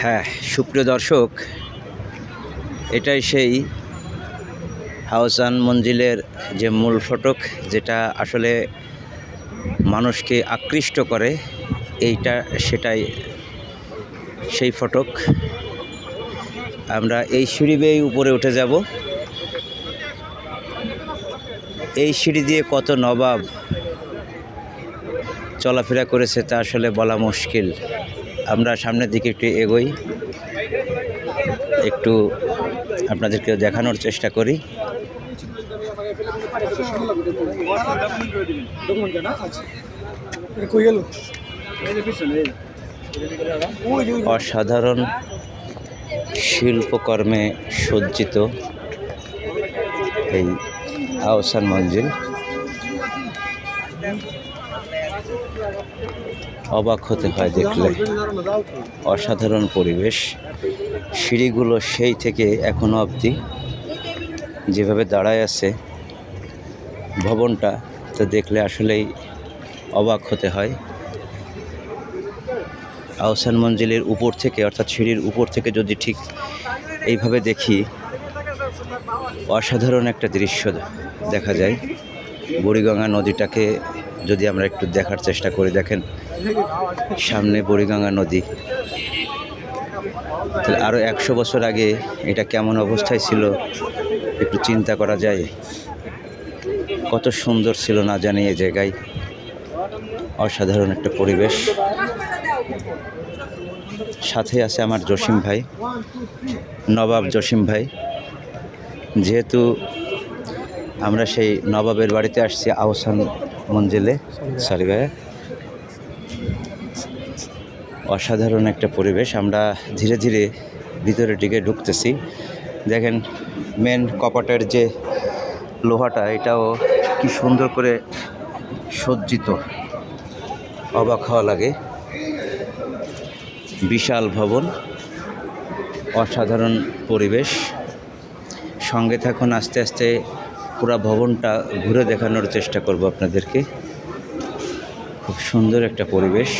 হ্যাঁ, সুপ্রিয় দর্শক, এটাই সেই আহসান মঞ্জিলের যে মূল ফটক, যেটা আসলে মানুষকে আকৃষ্ট করে। সেটাই সেই ফটক। আমরা এই সিঁড়ি বেয়ে উপরে উঠে যাব। এই সিঁড়ি দিয়ে কত নবাব চলাফেরা করেছে তা আসলে বলা মুশকিল। আমরা সামনের দিকে একটু এগোই, একটু আপনাদেরকে দেখানোর চেষ্টা করি। অসাধারণ শিল্পকর্মে সজ্জিত এই আহসান মঞ্জিল। অবাক হতে হয় দেখলে। অসাধারণ পরিবেশ। সিঁড়িগুলো সেই থেকে এখনো অবধি যেভাবে দাঁড়ায় আছে ভবনটা, তা দেখলে আসলেই অবাক হতে হয়। আহসান মঞ্জিলের উপর থেকে, অর্থাৎ সিঁড়ির উপর থেকে যদি ঠিক এইভাবে দেখি, অসাধারণ একটা দৃশ্য দেখা যায়। বুড়িগঙ্গা নদীটাকে যদি আমরা একটু দেখার চেষ্টা করি, দেখেন সামনে বুড়িগঙ্গা নদী। তাহলে আরও 100 বছর আগে এটা কেমন অবস্থায় ছিল একটু চিন্তা করা যায়। কত সুন্দর ছিল না জানি এই জায়গায়। অসাধারণ একটা পরিবেশ। সাথে আছে আমার জসিম ভাই, নবাব জসিম ভাই। যেহেতু আমরা সেই নবাবের বাড়িতে আসছি আহসান মঞ্জিলে। সরি ভাই। অসাধারণ একটা পরিবেশ। আমরা ধীরে ধীরে ভিতরের দিকে ঢুকতেছি। দেখেন মেন কপাটের যে লোহাটা, এটাও কি সুন্দর করে সজ্জিত, অবাক হওয়া লাগে। বিশাল ভবন, অসাধারণ পরিবেশ। সঙ্গে থাকুন, আস্তে আস্তে পুরো ভবনটা ঘুরে দেখানোর চেষ্টা করব আপনাদেরকে। খুব সুন্দর একটা পরিবেশ।